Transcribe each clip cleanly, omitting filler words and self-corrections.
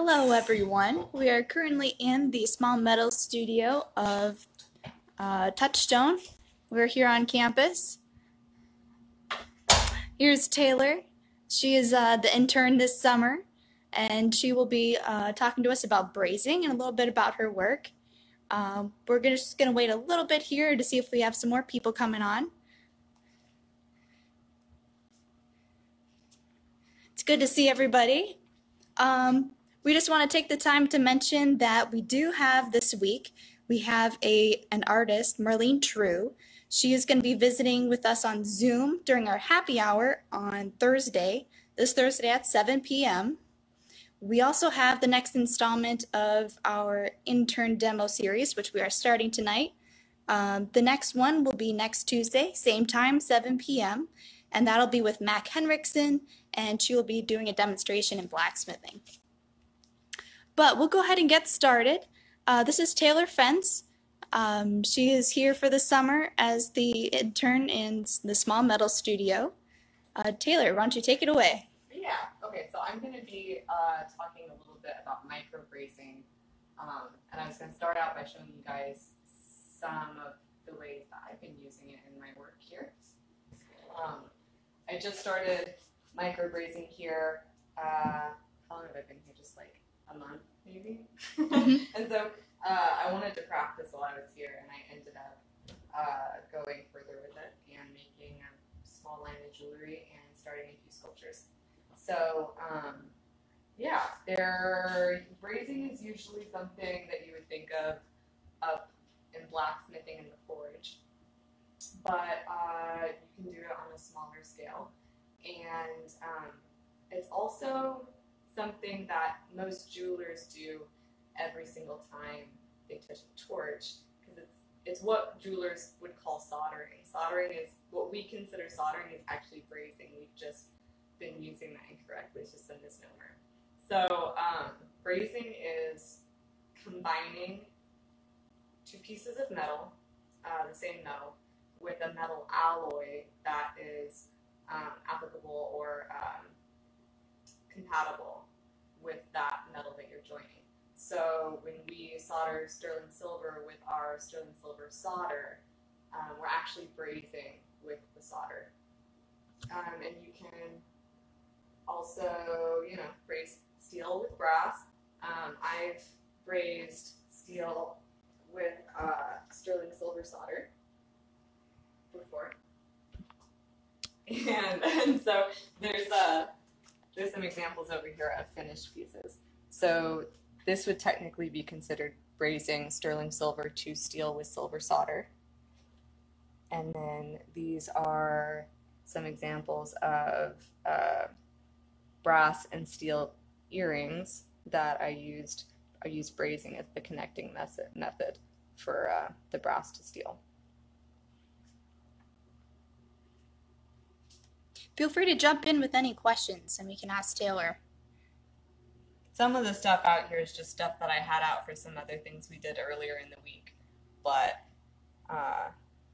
Hello everyone. We are currently in the small metal studio of Touchstone. We're here on campus. Here's Taylor. She is the intern this summer, and she will be talking to us about brazing and a little bit about her work. Just going to wait a little bit here to see if we have some more people coming on. It's good to see everybody. We just want to take the time to mention that we do have this week, we have an artist, Marlene True. She is going to be visiting with us on Zoom during our happy hour on this Thursday at 7 p.m. We also have the next installment of our intern demo series, which we are starting tonight. The next one will be next Tuesday, same time, 7 p.m., and that'll be with Mac Henriksen, and she will be doing a demonstration in blacksmithing. But we'll go ahead and get started. This is Taylor Fentz. She is here for the summer as the intern in the small metal studio. Taylor, why don't you take it away? Yeah, okay, so I'm going to be talking a little bit about micro bracing. And I was going to start out by showing you guys some of the ways that I've been using it in my work here. I just started micro bracing here. How long have I been here? Just like a month, maybe? And so I wanted to practice while I was here, and I ended up going further with it and making a small line of jewelry and starting a few sculptures. So, yeah, brazing is usually something that you would think of up in blacksmithing in the forge, but you can do it on a smaller scale. And it's also something that most jewelers do every single time they touch a torch, because it's what jewelers would call soldering. Soldering is what we consider soldering is actually brazing. We've just been using that incorrectly. It's just a misnomer. So brazing is combining two pieces of metal, the same metal, with a metal alloy that is applicable or compatible with that metal that you're joining. So when we solder sterling silver with our sterling silver solder, we're actually brazing with the solder. And you can also, braze steel with brass. I've brazed steel with sterling silver solder before. And so there's some examples over here of finished pieces. So this would technically be considered brazing sterling silver to steel with silver solder. And then these are some examples of brass and steel earrings that I used brazing as the connecting method for the brass to steel. Feel free to jump in with any questions, and we can ask Taylor. Some of the stuff out here is just stuff that I had out for some other things we did earlier in the week. But,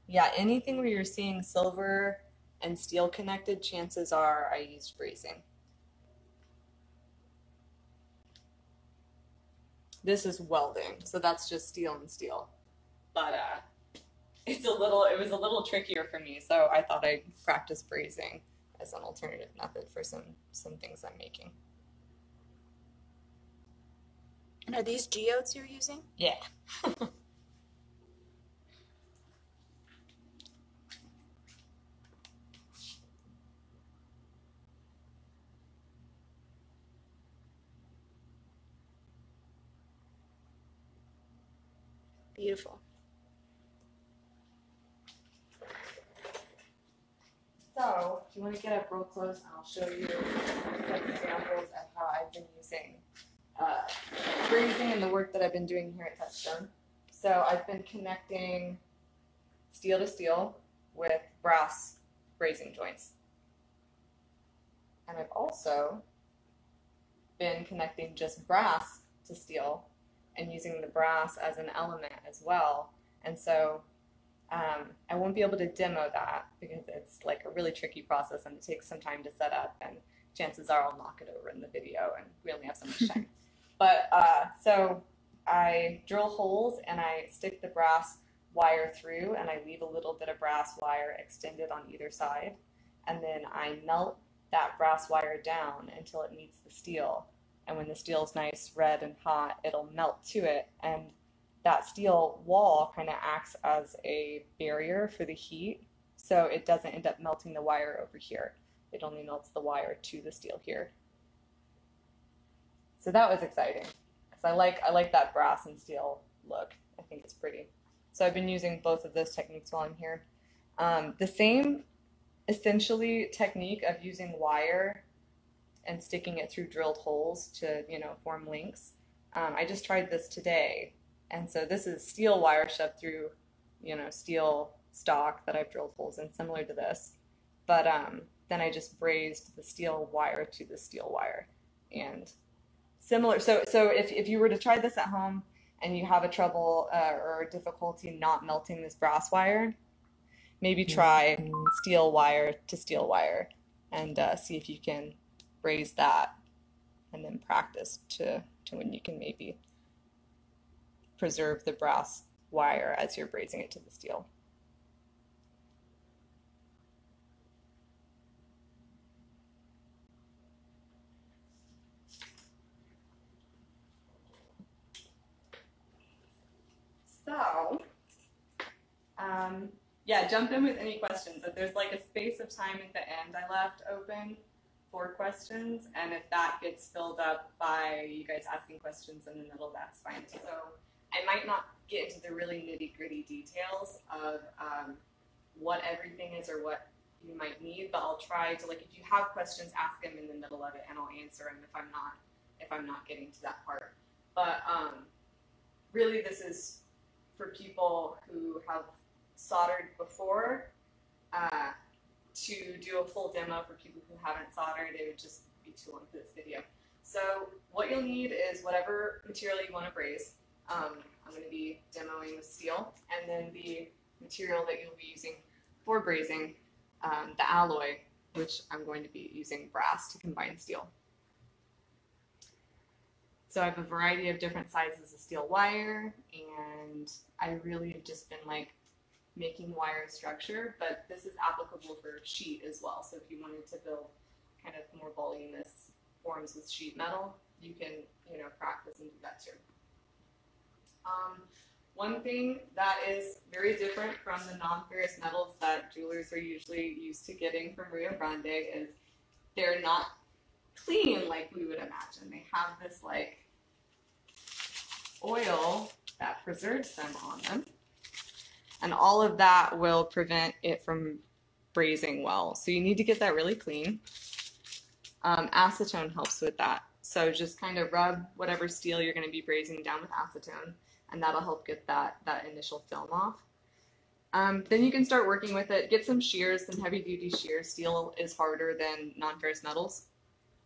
yeah, anything where you're seeing silver and steel connected, chances are I used brazing. This is welding, so that's just steel and steel. But it was a little trickier for me, so I thought I'd practice brazing as an alternative method for some things I'm making. And are these geodes you're using? Yeah. Beautiful. So, if you want to get up real close, I'll show you some examples of how I've been using brazing and the work that I've been doing here at Touchstone. So I've been connecting steel to steel with brass brazing joints. And I've also been connecting just brass to steel and using the brass as an element as well. And so I won't be able to demo that because it's like a really tricky process and it takes some time to set up, and chances are I'll knock it over in the video and we only have so much time. But so I drill holes and I stick the brass wire through, and I leave a little bit of brass wire extended on either side, and then I melt that brass wire down until it meets the steel. And when the steel's nice, red, and hot, it'll melt to it, and that steel wall kind of acts as a barrier for the heat, so it doesn't end up melting the wire over here. It only melts the wire to the steel here. So that was exciting, because I like that brass and steel look. I think it's pretty. So I've been using both of those techniques while I'm here. The same essentially technique of using wire and sticking it through drilled holes to, form links. I just tried this today, and so this is steel wire shoved through, steel stock that I've drilled holes in, similar to this. But then I just brazed the steel wire to the steel wire, and similar. So if you were to try this at home and you have a trouble or difficulty not melting this brass wire, maybe try steel wire to steel wire and see if you can braze that, and then practice to when you can maybe preserve the brass wire as you're brazing it to the steel. So, yeah, jump in with any questions. If there's like a space of time at the end I left open for questions, and if that gets filled up by you guys asking questions in the middle, that's fine too. So I might not get into the really nitty-gritty details of what everything is or what you might need, but I'll try to, like, if you have questions, ask them in the middle of it, and I'll answer them if I'm not getting to that part. But really, this is for people who have soldered before. To do a full demo for people who haven't soldered, it would just be too long for this video. So what you'll need is whatever material you want to braze. I'm going to be demoing with steel, and then the material that you'll be using for brazing, the alloy, which I'm going to be using brass to combine steel. So I have a variety of different sizes of steel wire, and I really have just been making wire structure, but this is applicable for sheet as well. So if you wanted to build kind of more voluminous forms with sheet metal, you can, practice and do that too. One thing that is very different from the non-ferrous metals that jewelers are usually used to getting from Rio Grande is they're not clean like we would imagine. They have this oil that preserves them on them. And all of that will prevent it from brazing well. So you need to get that really clean. Acetone helps with that. So just kind of rub whatever steel you're going to be brazing down with acetone, and that'll help get that initial film off. Then you can start working with it. Get some shears, some heavy-duty shears. Steel is harder than non-ferrous metals.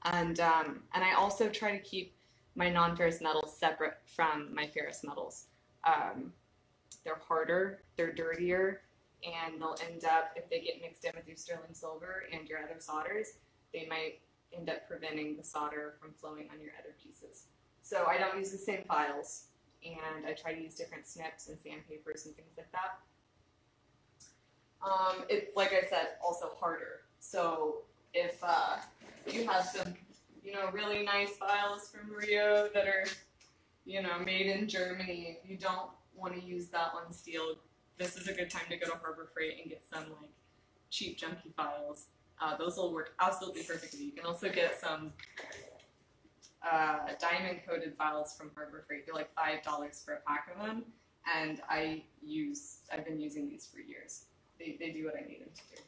And I also try to keep my non-ferrous metals separate from my ferrous metals. They're harder, they're dirtier, and they'll end up, if they get mixed in with your sterling silver and your other solders, they might end up preventing the solder from flowing on your other pieces. So I don't use the same files, and I try to use different snips and sandpapers and things like that. It's, like I said, also harder. So if you have some, really nice files from Rio that are, made in Germany, you don't want to use that on steel, this is a good time to go to Harbor Freight and get some cheap junky files. Those will work absolutely perfectly. You can also get some diamond coated files from Harbor Freight. They're like $5 for a pack of them, and I've been using these for years. They do what I need them to do.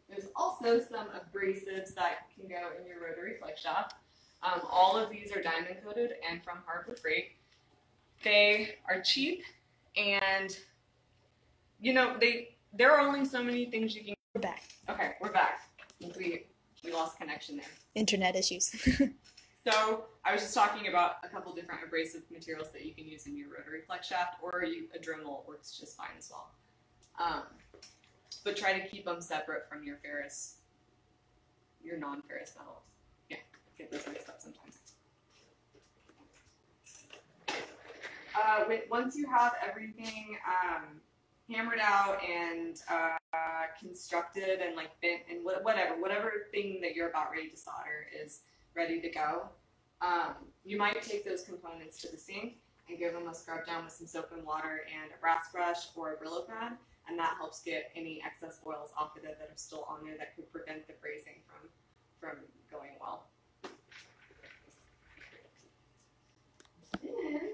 There's also some abrasives that can go in your rotary flex shaft. All of these are diamond coated and from Harbor Freight. They are cheap, and there are only so many things you can. We're back. Okay, we're back. We lost connection there. Internet issues. So I was just talking about a couple different abrasive materials that you can use in your rotary flex shaft, or a Dremel works just fine as well. But try to keep them separate from your non-ferrous metals. Yeah, get those mixed up sometimes. once you have everything hammered out and constructed and like bent and whatever thing that you're about ready to solder is ready to go, you might take those components to the sink and give them a scrub down with some soap and water and a brass brush or a Brillo pad, and that helps get any excess oils off of it that are still on there that could prevent the brazing from going well. Then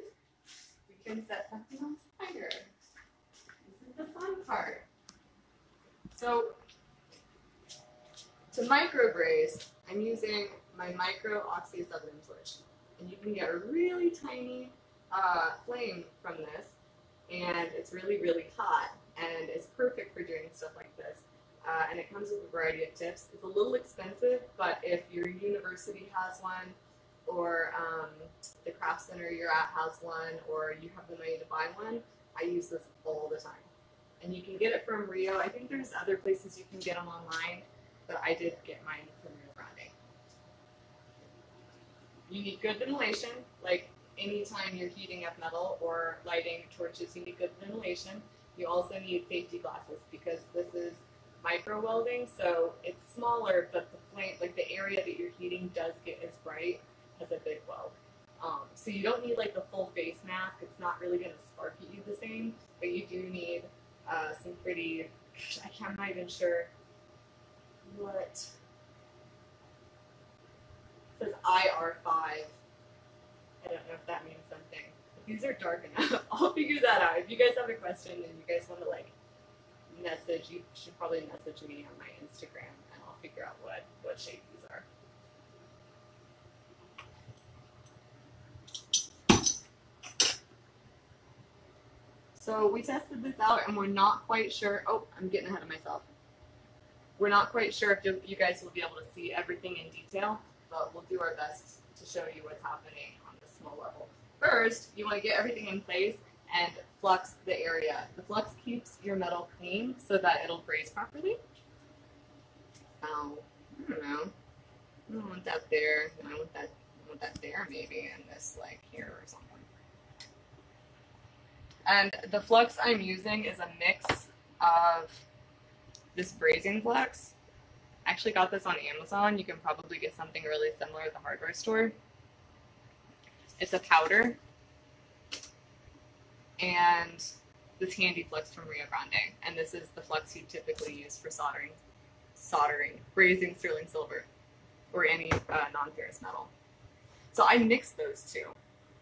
we can set something on fire. This is the fun part. So to microbraze, I'm using my micro oxyacetylene torch, and you can get a really tiny flame from this, and it's really, really hot, and it's perfect for doing stuff like this. And it comes with a variety of tips. It's a little expensive, but if your university has one, or the craft center you're at has one, or you have the money to buy one, I use this all the time. And you can get it from Rio. I think there's other places you can get them online, but I did get mine from Rio Grande. You need good ventilation, like anytime you're heating up metal or lighting torches, you need good ventilation. You also need safety glasses because this is micro welding, so it's smaller, but the flame, like the area that you're heating, does get as bright as a big weld. So you don't need like the full face mask. It's not really going to spark you the same, but you do need some pretty, I'm not even sure what, it says IR5. I don't know if that means something. But these are dark enough. I'll figure that out. If you guys have a question and you guys want to like message, you should probably message me on my Instagram and I'll figure out what shape these are. So we tested this out and we're not quite sure. Oh, I'm getting ahead of myself. We're not quite sure if you guys will be able to see everything in detail, but we'll do our best to show you what's happening on this small level. First, you want to get everything in place and flux the area. The flux keeps your metal clean so that it'll braze properly. So, I don't know. I don't want that there. I want that there maybe, and this like here or something. And the flux I'm using is a mix of this brazing flux. I actually got this on Amazon. You can probably get something really similar at the hardware store. It's a powder. And this handy flux from Rio Grande. And this is the flux you typically use for soldering, brazing sterling silver, or any non-ferrous metal. So I mixed those two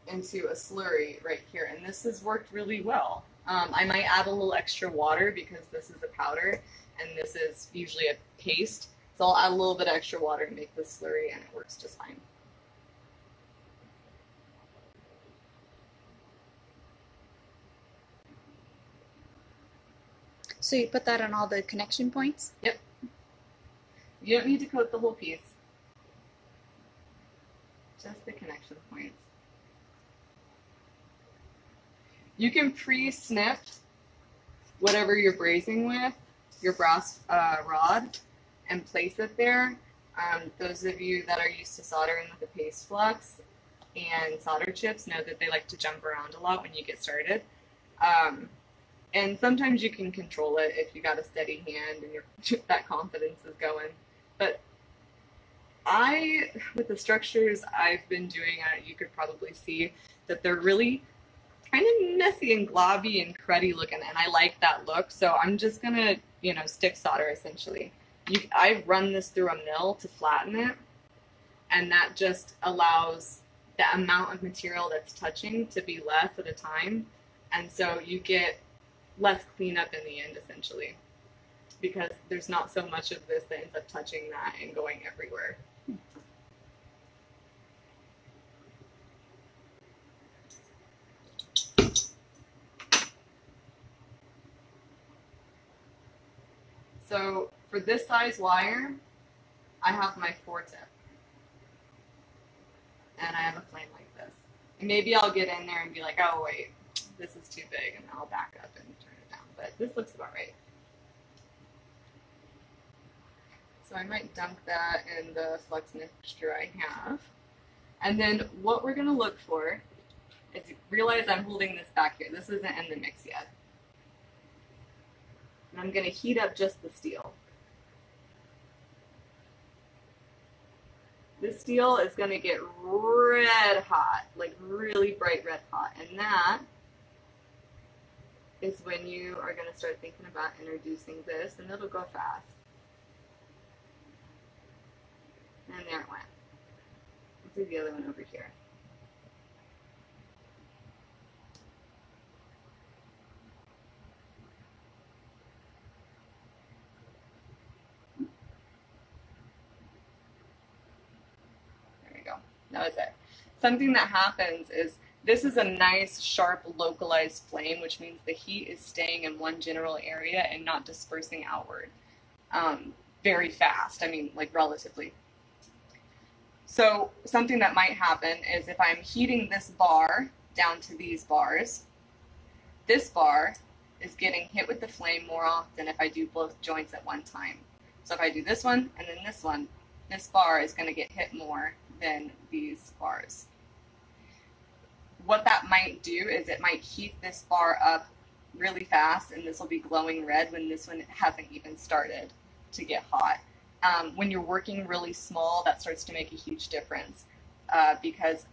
into a slurry right here, and this has worked really well. I might add a little extra water because this is a powder and this is usually a paste, so I'll add a little bit of extra water to make this slurry and it works just fine. So you put that on all the connection points? Yep. You don't need to coat the whole piece, just the connection points. You can pre-snip whatever you're brazing with, your brass rod, and place it there. Those of you that are used to soldering with a paste flux and solder chips know that they like to jump around a lot when you get started. And sometimes you can control it if you got a steady hand and that confidence is going. But with the structures I've been doing, you could probably see that they're really kind of messy and globby and cruddy looking, and I like that look, so I'm just gonna, stick solder essentially. I've run this through a mill to flatten it, and that just allows the amount of material that's touching to be less at a time, and so you get less cleanup in the end essentially, because there's not so much of this that ends up touching that and going everywhere. So for this size wire, I have my 4-tip. And I have a flame like this. And maybe I'll get in there and be like, oh wait, this is too big, and I'll back up and turn it down. But this looks about right. So I might dump that in the flux mixture I have. And then what we're going to look for is realize I'm holding this back here. This isn't in the mix yet. And I'm going to heat up just the steel. This steel is going to get red hot, like really bright red hot. And that is when you are going to start thinking about introducing this, and it'll go fast. And there it went. Let's do the other one over here. That was it. Something that happens is this is a nice, sharp, localized flame, which means the heat is staying in one general area and not dispersing outward very fast. I mean, like relatively. So something that might happen is if I'm heating this bar down to these bars, this bar is getting hit with the flame more often if I do both joints at one time. So if I do this one and then this one, this bar is going to get hit more than these bars. What that might do is it might heat this bar up really fast, and this will be glowing red when this one hasn't even started to get hot. When you're working really small, that starts to make a huge difference because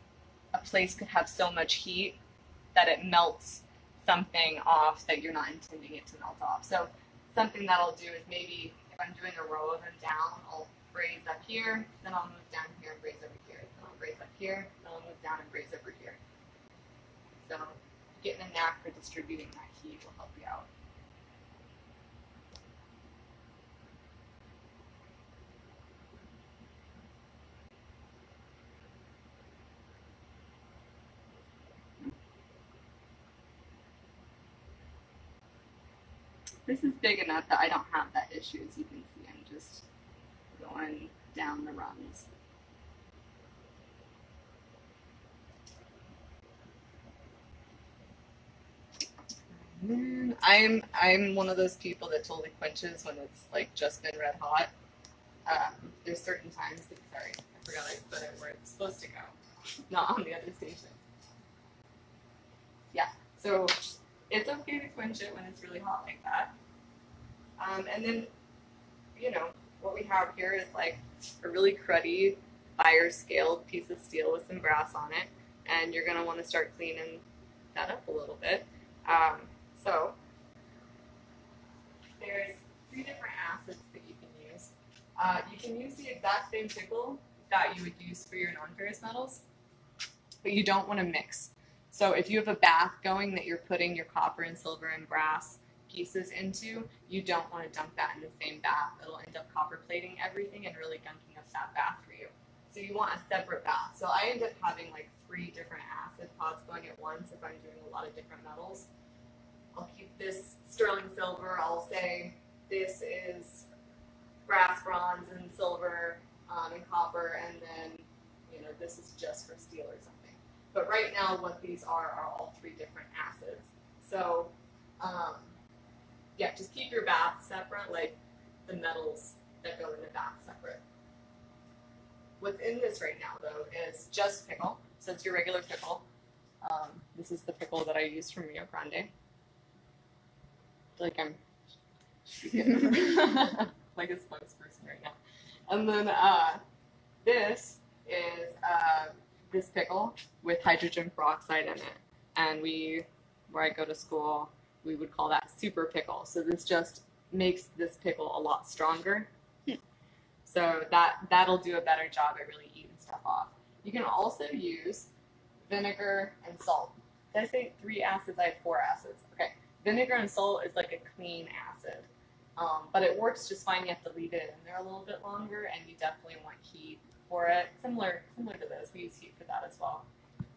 a place could have so much heat that it melts something off that you're not intending it to melt off. So something that I'll do is maybe if I'm doing a row of them down, I'll braise up here, then I'll move down here and braise over here. Then I'll braise up here, then I'll move down and braise over here. So getting a knack for distributing that heat will help you out. This is big enough that I don't have that issue, as you can see. I'm just going down the rungs. I'm one of those people that totally quenches when it's like just been red hot. There's certain times that, sorry, I forgot I put it where it's supposed to go, not on the other station. Yeah, so it's okay to quench it when it's really hot like that. And then, you know, what we have here is like a really cruddy fire scaled piece of steel with some brass on it, and you're going to want to start cleaning that up a little bit. So there's 3 different acids that you can use. You can use the exact same pickle that you would use for your non-ferrous metals, but you don't want to mix. So if you have a bath going that you're putting your copper and silver and brass pieces into, you don't want to dump that in the same bath. It'll end up copper plating everything and really gunking up that bath for you. So you want a separate bath. So I end up having like 3 different acid pots going at once if I'm doing a lot of different metals. I'll keep this sterling silver. I'll say this is brass, bronze, and silver, and copper, and then, you know, this is just for steel or something. But right now, what these are all 3 different acids. So, yeah, just keep your bath separate, like the metals that go in the bath separate. What's in this right now, though, is just pickle. So it's your regular pickle. This is the pickle that I use from Rio Grande. I feel like I'm like a spokesperson right now. And then this is this pickle with hydrogen peroxide in it. And where I go to school, we would call that super pickle. So this just makes this pickle a lot stronger. So that'll do a better job at really eating stuff off. You can also use vinegar and salt. Did I say 3 acids? I have 4 acids. Okay. Vinegar and salt is like a clean acid, but it works just fine. You have to leave it in there a little bit longer, and you definitely want heat for it. Similar to this, we use heat for that as well,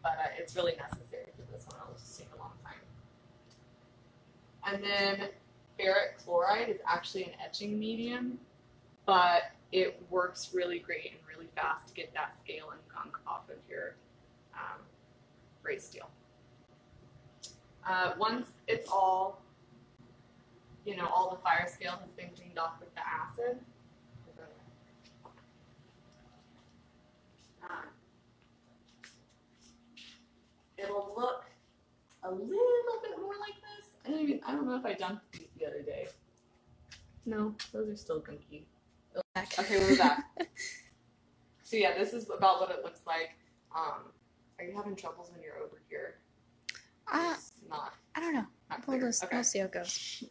but it's really necessary for this one. It'll just take a long time. And then ferric chloride is actually an etching medium, but it works really great and really fast to get that scale and gunk off of your braze steel. Once it's all, you know, all the fire scale has been cleaned off with the acid, it'll look I don't know if I dumped these the other day. No, those are still gunky. Okay, we're back. So yeah, this is about what it looks like. Are you having troubles when you're over here? It's not. I don't know. We'll see how it goes.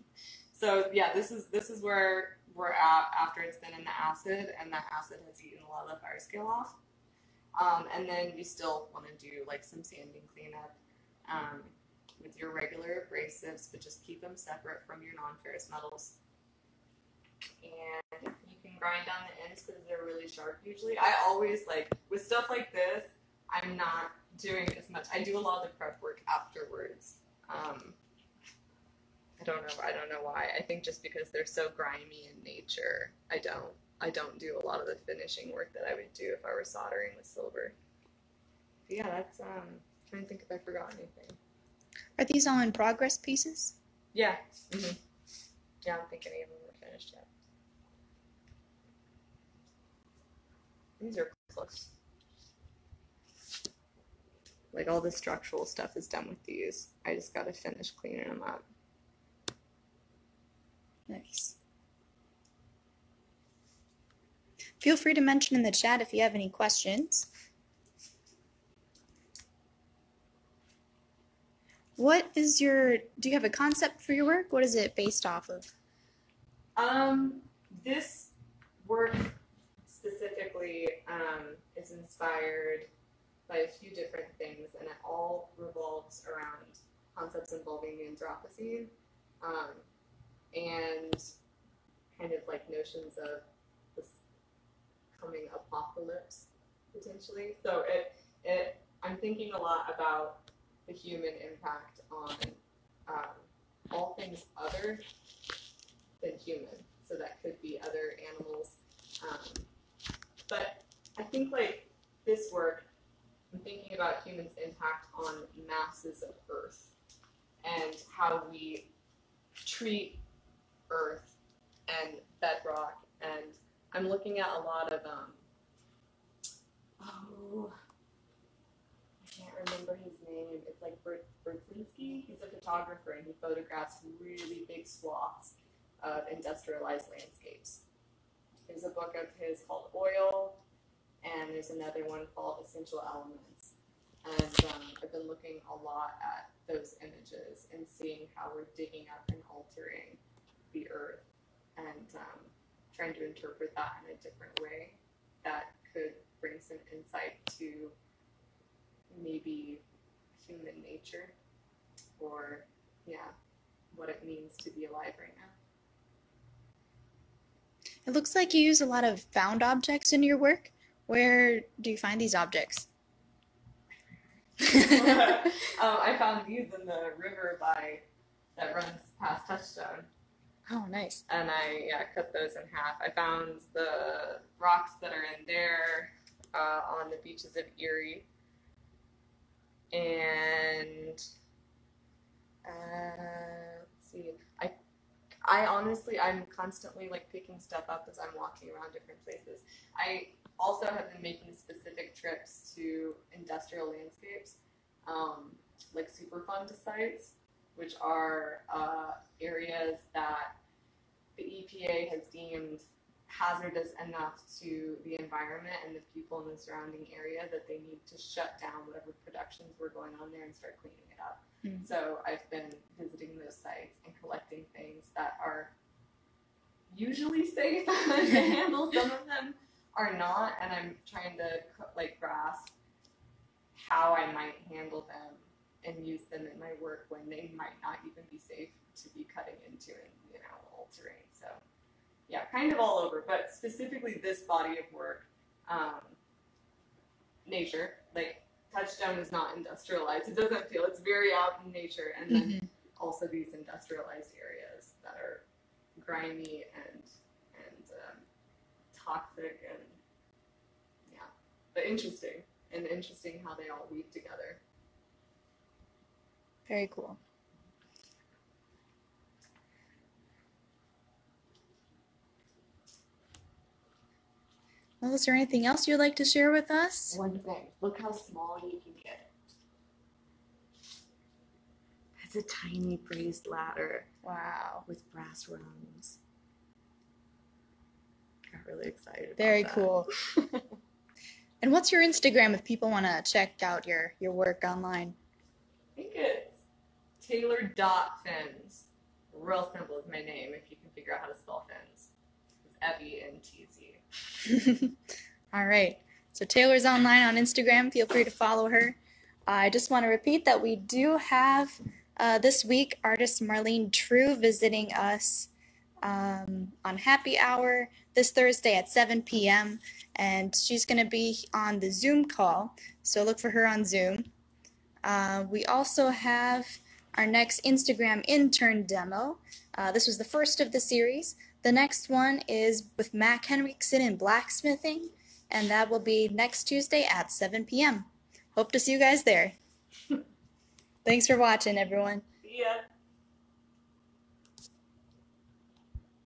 So yeah, this is where we're at after it's been in the acid, and that acid has eaten a lot of the fire scale off. And then you still want to do like some sanding cleanup with your regular abrasives, but just keep them separate from your non-ferrous metals. And you can grind down the ends because they're really sharp usually. I always, like, with stuff like this, I'm not doing as much. I do a lot of the prep work afterwards. I don't know why. I think just because they're so grimy in nature, I don't do a lot of the finishing work that I would do if I were soldering with silver. But yeah, that's trying to think if I forgot anything. Are these all in progress pieces? Yeah. Mm-hmm. Yeah, I don't think any of them are finished yet. These are close. Like all the structural stuff is done with these. I just gotta finish cleaning them up. Nice. Feel free to mention in the chat if you have any questions. Do you have a concept for your work? What is it based off of? This work specifically is inspired by a few different things, and it all revolves around concepts involving the Anthropocene, and kind of like notions of this coming apocalypse, potentially. So I'm thinking a lot about the human impact on all things other than human. So that could be other animals. But I think like this work, I'm thinking about humans' impact on masses of Earth and how we treat Earth and bedrock. And I'm looking at a lot of, I can't remember his name. It's like Bertzinski. He's a photographer and he photographs really big swaths of industrialized landscapes. There's a book of his called Oil, and there's another one called Essential Elements. And I've been looking a lot at those images and seeing how we're digging up and altering the earth and trying to interpret that in a different way that could bring some insight to maybe human nature or, what it means to be alive right now. It looks like you use a lot of found objects in your work. Where do you find these objects? I found these in the river that runs past Touchstone. Oh, nice. And I cut those in half. I found the rocks that are in there on the beaches of Erie. And let's see. I honestly, I'm constantly like picking stuff up as I'm walking around different places. I also have been making specific trips to industrial landscapes, like Superfund sites, which are areas that the EPA has deemed hazardous enough to the environment and the people in the surrounding area that they need to shut down whatever productions were going on there and start cleaning it up. So I've been visiting those sites and collecting things that are usually safe to handle. Some of them are not, and I'm trying to like grasp how I might handle them and use them in my work when they might not even be safe to be cutting into and altering. So yeah, kind of all over, but specifically this body of work, nature, like Touchstone is not industrialized. It doesn't feel, it's very out in nature. And then also these industrialized areas that are grimy and toxic and but interesting. And interesting how they all weave together. Very cool. Well, is there anything else you'd like to share with us? One thing. Look how small you can get. It's a tiny braised ladder. Wow. With brass rungs. Got really excited about Very that. cool. And what's your Instagram if people want to check out your work online? I think it's Taylor.Fentz. Real simple is my name if you can figure out how to spell Fentz. It's Fentz. All right. So Taylor's online on Instagram. Feel free to follow her. I just want to repeat that we do have this week artist Marlene True visiting us on Happy Hour this Thursday at 7 p.m. And she's going to be on the Zoom call, so look for her on Zoom. We also have our next Instagram intern demo. This was the first of the series. The next one is with Mac Henriksen in blacksmithing, and that will be next Tuesday at 7 p.m. Hope to see you guys there. Thanks for watching, everyone.